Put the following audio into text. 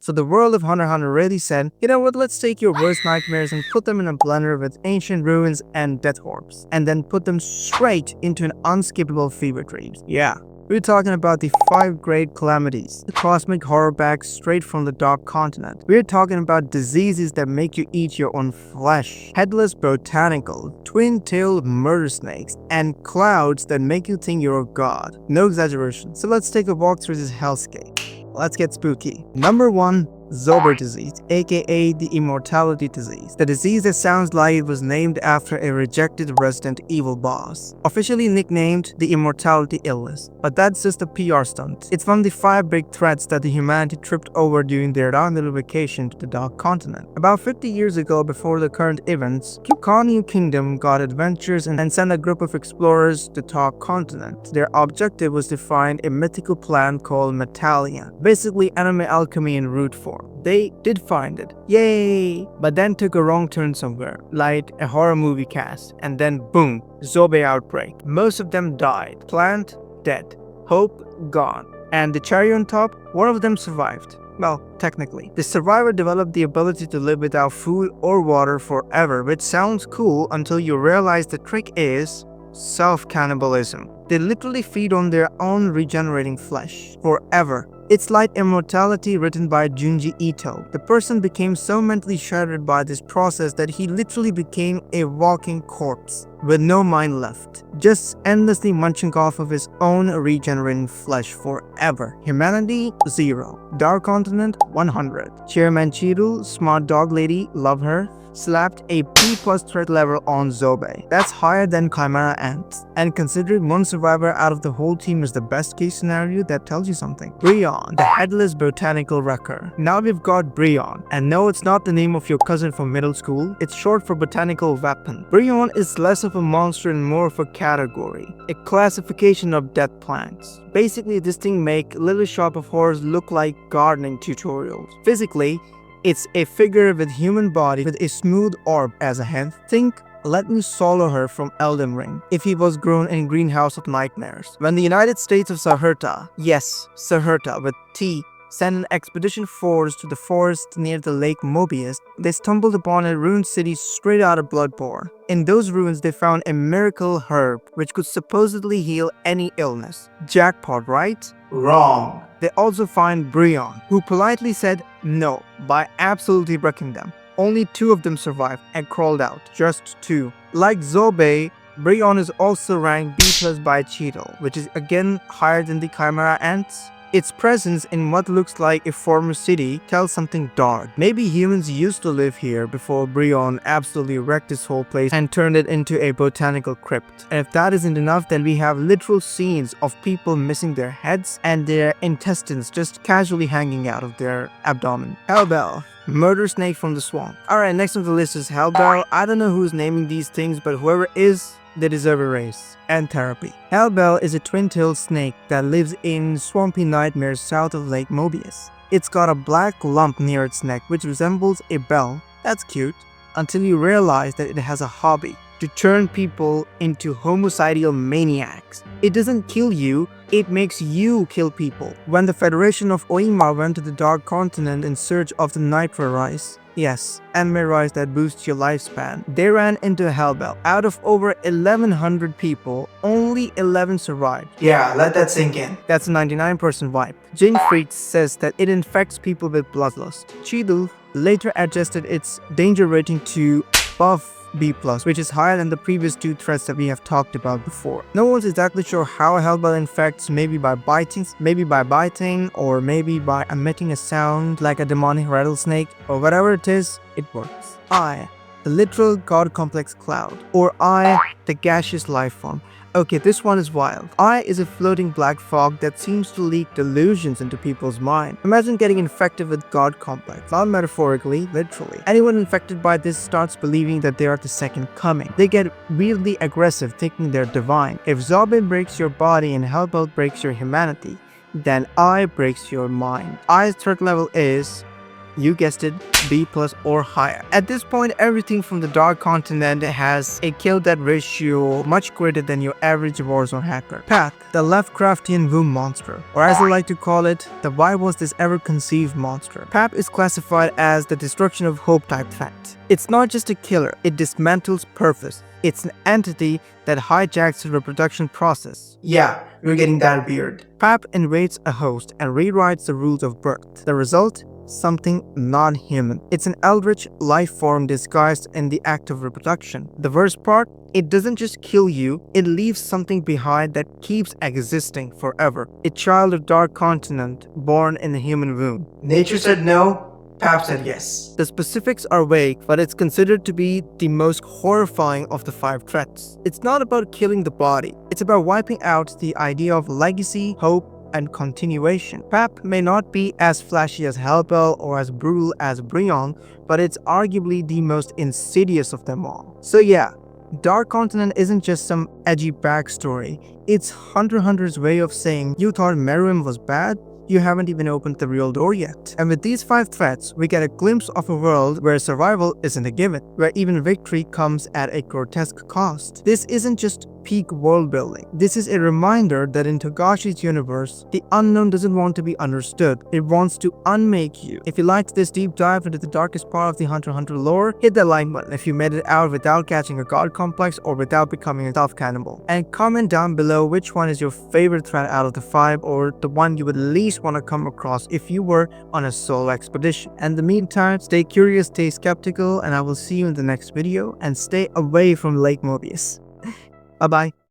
So the world of Hunter x Hunter really said, you know what, let's take your worst nightmares and put them in a blender with ancient ruins and death orbs, and then put them straight into an unskippable fever dreams. Yeah. We're talking about the 5 great calamities, the cosmic horror bags straight from the dark continent. We're talking about diseases that make you eat your own flesh, headless botanical, twin-tailed murder snakes, and clouds that make you think you're a god. No exaggeration. So let's take a walk through this hellscape. Let's get spooky. Number 1. Zobe Disease, aka the Immortality Disease. The disease that sounds like it was named after a rejected Resident Evil boss. Officially nicknamed the Immortality Illness, but that's just a PR stunt. It's one of the 5 big threats that the humanity tripped over during their little vacation to the Dark Continent. About 50 years ago, before the current events, Kukaniu Kingdom got adventurers and sent a group of explorers to the Dark Continent. Their objective was to find a mythical plant called Metallia, basically anime alchemy in root form. They did find it, yay, but then took a wrong turn somewhere, like a horror movie cast, and then boom, Zobae outbreak. Most of them died, plant dead, hope gone, and the cherry on top, one of them survived. Well, technically. The survivor developed the ability to live without food or water forever, which sounds cool until you realize the trick is self-cannibalism. They literally feed on their own regenerating flesh forever. It's like Immortality written by Junji Ito. The person became so mentally shattered by this process that he literally became a walking corpse with no mind left, just endlessly munching off of his own regenerating flesh forever. Humanity, 0. Dark Continent, 100. Chairman Chiru, smart dog lady, love her, slapped a P+ threat level on Zobae. That's higher than Chimera ants. And considering one survivor out of the whole team is the best case scenario, that tells you something. Bion, the headless botanical wrecker. Now we've got Bion, and no, it's not the name of your cousin from middle school, it's short for botanical weapon. Bion is less of a monster and more of a category, a classification of death plants. Basically, this thing make Little Shop of Horrors look like gardening tutorials. Physically, it's a figure with human body with a smooth orb as a head. Think, let me swallow her from Elden Ring if he was grown in Greenhouse of Nightmares. When the United States of Saherta, yes, Saherta with T, sent an expedition force to the forest near the Lake Mobius, they stumbled upon a ruined city straight out of Bloodborne. In those ruins, they found a miracle herb which could supposedly heal any illness. Jackpot, right? Wrong. They also find Bion, who politely said no by absolutely wrecking them. Only 2 of them survived and crawled out. Just 2. Like Zobae, Bion is also ranked B+ by Cheetle, which is again higher than the Chimera ants. Its presence in what looks like a former city tells something dark. Maybe humans used to live here before Bion absolutely wrecked this whole place and turned it into a botanical crypt. And if that isn't enough, then we have literal scenes of people missing their heads and their intestines just casually hanging out of their abdomen. Hellbell, murder snake from the swamp. Alright, next on the list is Hellbell. I don't know who's naming these things, but whoever is, they deserve a raise and therapy. Hellbell is a twin-tailed snake that lives in swampy nightmares south of Lake Mobius. It's got a black lump near its neck which resembles a bell. That's cute. Until you realize that it has a hobby: to turn people into homicidal maniacs. It doesn't kill you, it makes you kill people. When the Federation of Oima went to the Dark Continent in search of the Nitro Rice, yes, anime rice that boosts your lifespan, they ran into Hellbell. Out of over 1100 people, only 11 survived. Yeah, let that sink in. That's a 99% vibe. Jin Freaks says that it infects people with bloodlust. Chidu later adjusted its danger rating to buff B+, which is higher than the previous 2 threats that we have talked about before. No one's exactly sure how Hellbell infects, maybe by biting, or maybe by emitting a sound like a demonic rattlesnake, or whatever it is, it works. I, the literal god complex cloud, or I, the gaseous life form. Okay, this one is wild. I is a floating black fog that seems to leak delusions into people's mind. Imagine getting infected with God complex, not metaphorically, literally. Anyone infected by this starts believing that they are the second coming. They get weirdly aggressive, thinking they're divine. If Zobe breaks your body and Hellbell breaks your humanity, then I breaks your mind. I's threat level is You guessed it, B+ or higher. At this point, everything from the Dark Continent has a kill-death ratio much greater than your average Warzone hacker. Path, the Lovecraftian womb monster, or as I like to call it, the why was this ever conceived monster. PAP is classified as the destruction of hope type threat. It's not just a killer, it dismantles purpose. It's an entity that hijacks the reproduction process. Yeah, you're getting that weird. PAP invades a host and rewrites the rules of birth. The result? Something non-human. It's an eldritch life form disguised in the act of reproduction. The worst part? It doesn't just kill you, it leaves something behind that keeps existing forever. A child of Dark Continent born in a human womb. Nature said no, PAP said yes. The specifics are vague, but it's considered to be the most horrifying of the 5 threats. It's not about killing the body, it's about wiping out the idea of legacy, hope, and continuation. PAP may not be as flashy as Hellbell or as brutal as Bion, but it's arguably the most insidious of them all. So yeah, Dark Continent isn't just some edgy backstory, it's Hunter x Hunter's way of saying you thought Meruem was bad? You haven't even opened the real door yet. And with these 5 threats, we get a glimpse of a world where survival isn't a given, where even victory comes at a grotesque cost. This isn't just peak world building. This is a reminder that in Togashi's universe, the unknown doesn't want to be understood. It wants to unmake you. If you liked this deep dive into the darkest part of the Hunter x Hunter lore, hit that like button if you made it out without catching a god complex or without becoming a tough cannibal. And comment down below which one is your favorite threat out of the 5 or the one you would least want to come across if you were on a solo expedition. And in the meantime, stay curious, stay skeptical, and I will see you in the next video, and stay away from Lake Mobius. Bye-bye.